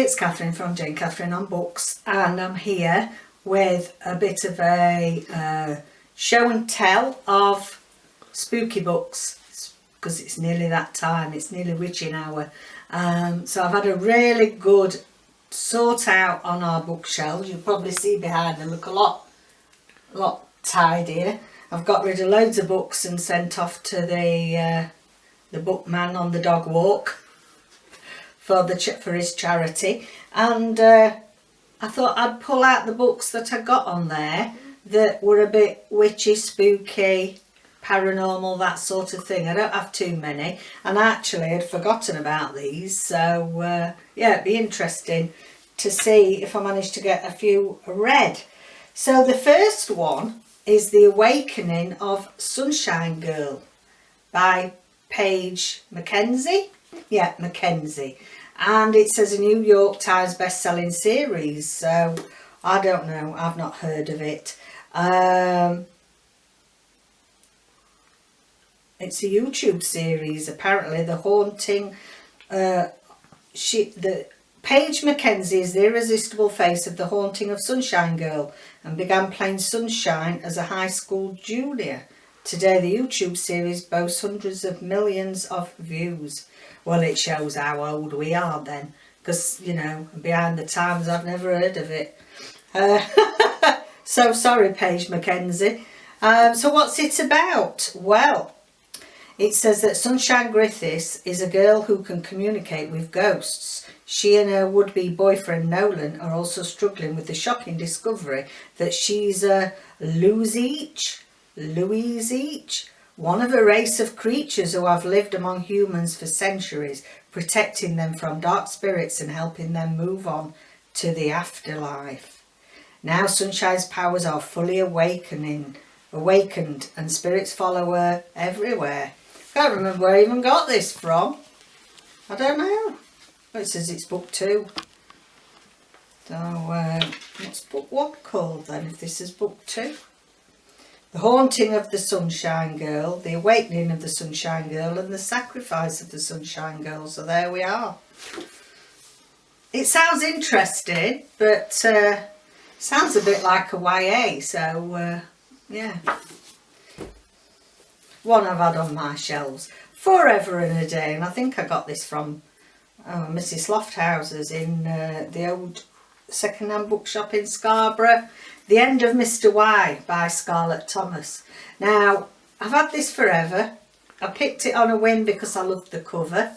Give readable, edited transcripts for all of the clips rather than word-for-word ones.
it's Catherine from Jayne Catherine on Books, and I'm here with a bit of a show and tell of spooky books, because it's nearly that time, it's nearly witching hour. So I've had a really good sort out on our bookshelves. You'll probably see behind them look a lot tidier. I've got rid of loads of books and sent off to the bookman on the dog walk for his charity, and I thought I'd pull out the books that I got on there that were a bit witchy, spooky, paranormal, that sort of thing. I don't have too many, and I actually had forgotten about these, so yeah, it'd be interesting to see if I manage to get a few read. So the first one is The Awakening of Sunshine Girl by Paige Mackenzie. Yeah, Mackenzie. And it says a New York Times best-selling series, so I don't know, I've not heard of it. It's a YouTube series, apparently. The haunting, Paige Mackenzie is the irresistible face of The Haunting of Sunshine Girl and began playing Sunshine as a high school junior. Today the YouTube series boasts hundreds of millions of views. Well, it shows how old we are then, because, you know, behind the times, I've never heard of it. So sorry, Paige Mackenzie. So what's it about? Well, it says that Sunshine Griffiths is a girl who can communicate with ghosts. She and her would-be boyfriend Nolan are also struggling with the shocking discovery that she's a Louise, one of a race of creatures who have lived among humans for centuries, protecting them from dark spirits and helping them move on to the afterlife. Now Sunshine's powers are fully awakened, and spirits follow her everywhere. Can't remember where I even got this from. I don't know. Well, it says it's book 2. So what's book 1 called then, if this is book 2? The Haunting of the Sunshine Girl, The Awakening of the Sunshine Girl, and The Sacrifice of the Sunshine Girl. So there we are. It sounds interesting, but sounds a bit like a YA. So yeah, one I've had on my shelves forever and a day, and I think I got this from Mrs. Lofthouse's in the old second-hand bookshop in Scarborough. The End of Mr. Y by Scarlett Thomas. Now, I've had this forever. I picked it on a whim because I loved the cover.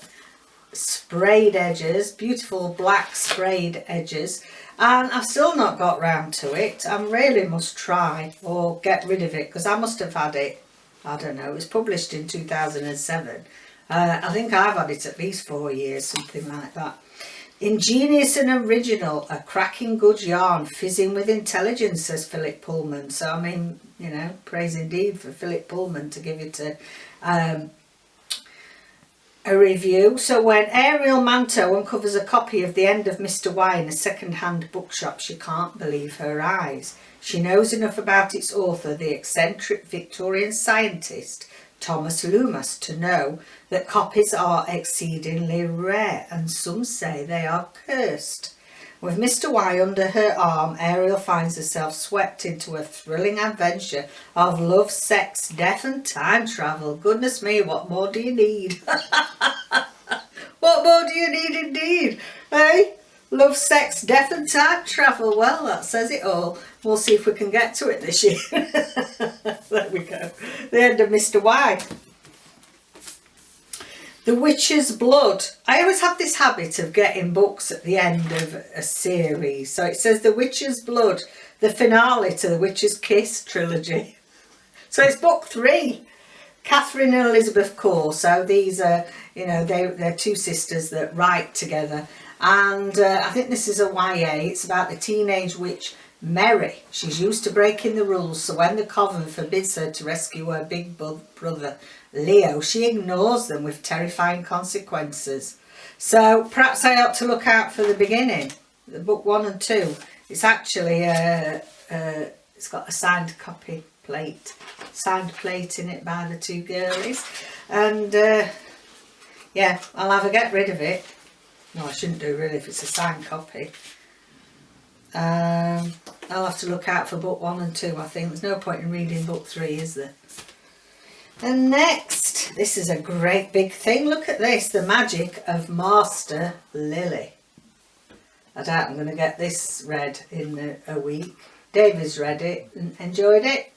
Sprayed edges, beautiful black sprayed edges, and I've still not got round to it. I really must try or get rid of it, because I must have had it, I don't know, it was published in 2007. I think I've had it at least 4 years, something like that. Ingenious and original, a cracking good yarn, fizzing with intelligence, says Philip Pullman. So, I mean, you know, praise indeed for Philip Pullman to give it a review. So when Ariel Manto uncovers a copy of The End of Mr. Y in a second-hand bookshop, she can't believe her eyes. She knows enough about its author, the eccentric Victorian scientist Thomas Loomis, to know that copies are exceedingly rare, and some say they are cursed. With Mr. Y under her arm, Ariel finds herself swept into a thrilling adventure of love, sex, death and time travel. Goodness me, what more do you need? What more do you need indeed? Eh? Love, sex, death and time travel. Well, that says it all. We'll see if we can get to it this year. There we go. The End of Mr. Y. The Witch's Blood. I always have this habit of getting books at the end of a series. So it says The Witch's Blood, the finale to the Witch's Kiss trilogy. So it's book 3. Catherine and Elizabeth Core. So these are, you know, they're two sisters that write together. And I think this is a YA. It's about the teenage witch Mary. She's used to breaking the rules, so when the coven forbids her to rescue her big brother Leo, she ignores them with terrifying consequences. So perhaps I ought to look out for the beginning, the book 1 and 2. It's actually it's got a signed plate in it by the two girlies, and yeah, I'll have a get rid of it. Well, I shouldn't do really if it's a signed copy. I'll have to look out for book 1 and 2, I think. There's no point in reading book 3, is there? And next, this is a great big thing. Look at this, The Magic of Master Lily. I doubt I'm going to get this read in a week. David's read it and enjoyed it.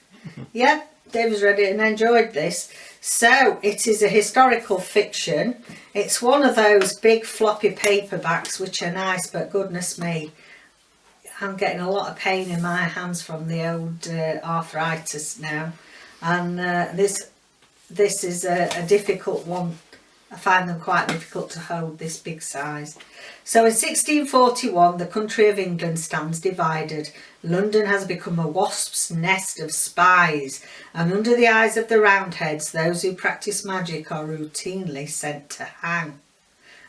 Yeah, David's read it and enjoyed this. So, it is a historical fiction. It's one of those big floppy paperbacks which are nice, but goodness me, I'm getting a lot of pain in my hands from the old arthritis now. And this is a difficult one. I find them quite difficult to hold, this big size. So in 1641, the country of England stands divided. London has become a wasp's nest of spies, and under the eyes of the Roundheads, those who practice magic are routinely sent to hang.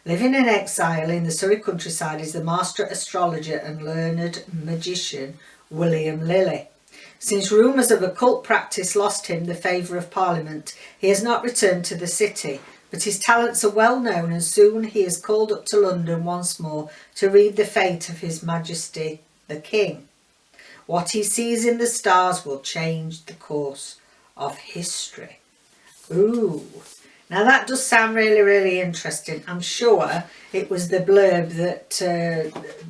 Living in exile in the Surrey countryside is the master astrologer and learned magician William Lilly. Since rumours of occult practice lost him the favour of Parliament, he has not returned to the city, but his talents are well known, and soon he is called up to London once more to read the fate of His Majesty the King. What he sees in the stars will change the course of history. Ooh, now that does sound really, really interesting. I'm sure it was the blurb that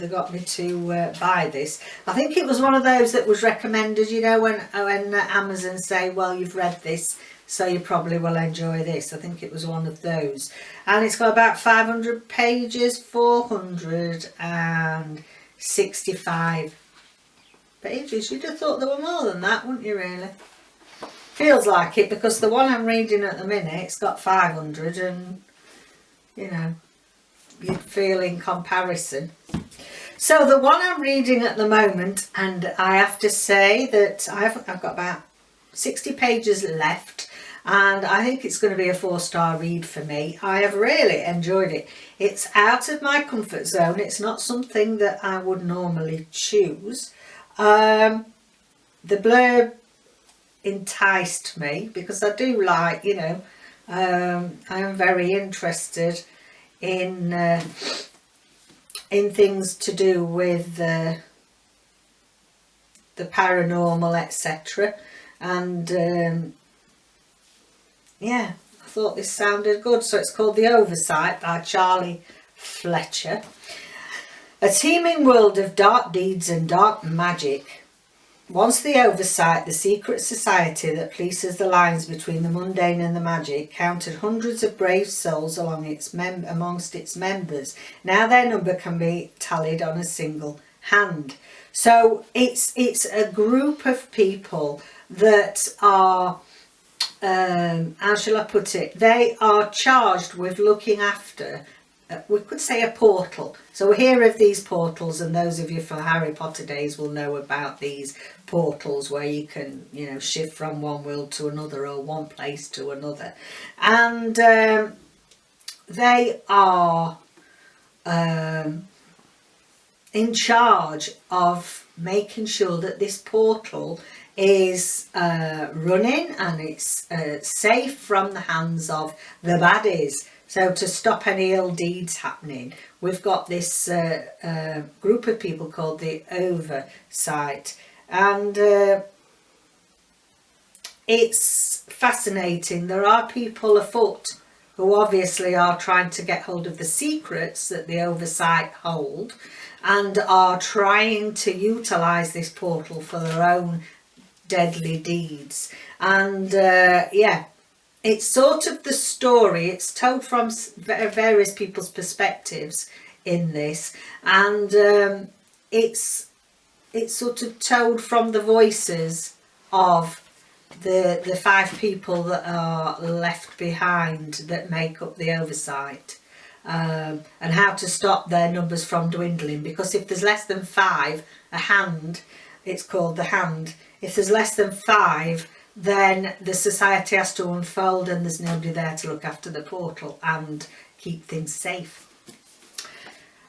got me to buy this. I think it was one of those that was recommended, you know, when Amazon say, well, you've read this, so you probably will enjoy this. I think it was one of those. And it's got about 500 pages, 465 pages. You'd have thought there were more than that, wouldn't you, really? Feels like it, because the one I'm reading at the minute, it's got 500, and, you know, you'd feel in comparison. So the one I'm reading at the moment, and I have to say that I've got about 60 pages left, and I think it's going to be a 4-star read for me. I have really enjoyed it. It's out of my comfort zone. It's not something that I would normally choose. The blurb enticed me because I do like, you know, I am very interested in things to do with the paranormal, etc. And yeah, I thought this sounded good. So it's called The Oversight by Charlie Fletcher. A teeming world of dark deeds and dark magic. Once the Oversight, the secret society that polices the lines between the mundane and the magic, counted hundreds of brave souls amongst its members. Now their number can be tallied on a single hand. So it's a group of people that are, how shall I put it? They are charged with looking after, we could say, a portal. So we hear of these portals, and those of you from Harry Potter days will know about these portals where you can, you know, shift from one world to another or one place to another. And they are in charge of making sure that this portal is running and it's safe from the hands of the baddies. So to stop any ill deeds happening, we've got this group of people called the Oversight. And it's fascinating. There are people afoot who obviously are trying to get hold of the secrets that the Oversight hold and are trying to utilise this portal for their own deadly deeds. And yeah, it's sort of the story. It's told from various people's perspectives in this, and it's sort of told from the voices of the 5 people that are left behind that make up the Oversight, and how to stop their numbers from dwindling. Because if there's less than 5, a hand, it's called the hand. If there's less than 5, then the society has to unfold, and there's nobody there to look after the portal and keep things safe.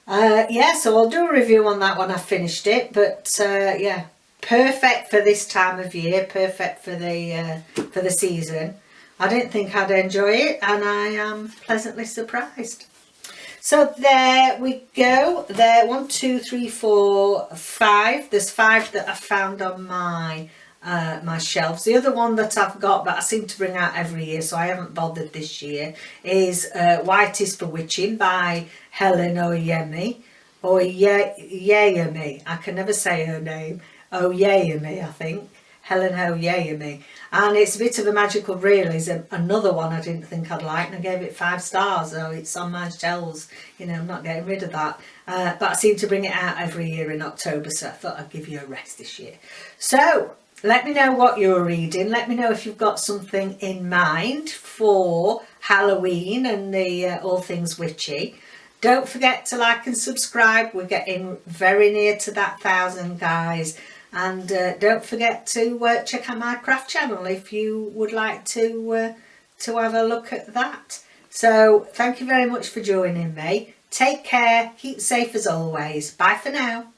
Yeah, so I'll do a review on that when I've finished it. But yeah, perfect for this time of year, perfect for the season. I didn't think I'd enjoy it, and I am pleasantly surprised. So there we go. There, 1, 2, 3, 4, 5. There's 5 that I found on my my shelves. The other one that I've got that I seem to bring out every year, so I haven't bothered this year, is White is for Witching by Helen Oyemi. Oyemi. I can never say her name. Oyemi, I think. Helen Oyemi. And it's a bit of a magical realism. Another one I didn't think I'd like, and I gave it 5 stars, so it's on my shelves. You know, I'm not getting rid of that. But I seem to bring it out every year in October, so I thought I'd give you a rest this year. So let me know what you're reading. Let me know if you've got something in mind for Halloween and the all things witchy. Don't forget to like and subscribe. We're getting very near to that 1,000, guys. And don't forget to check out my craft channel if you would like to have a look at that. So thank you very much for joining me. Take care. Keep safe as always. Bye for now.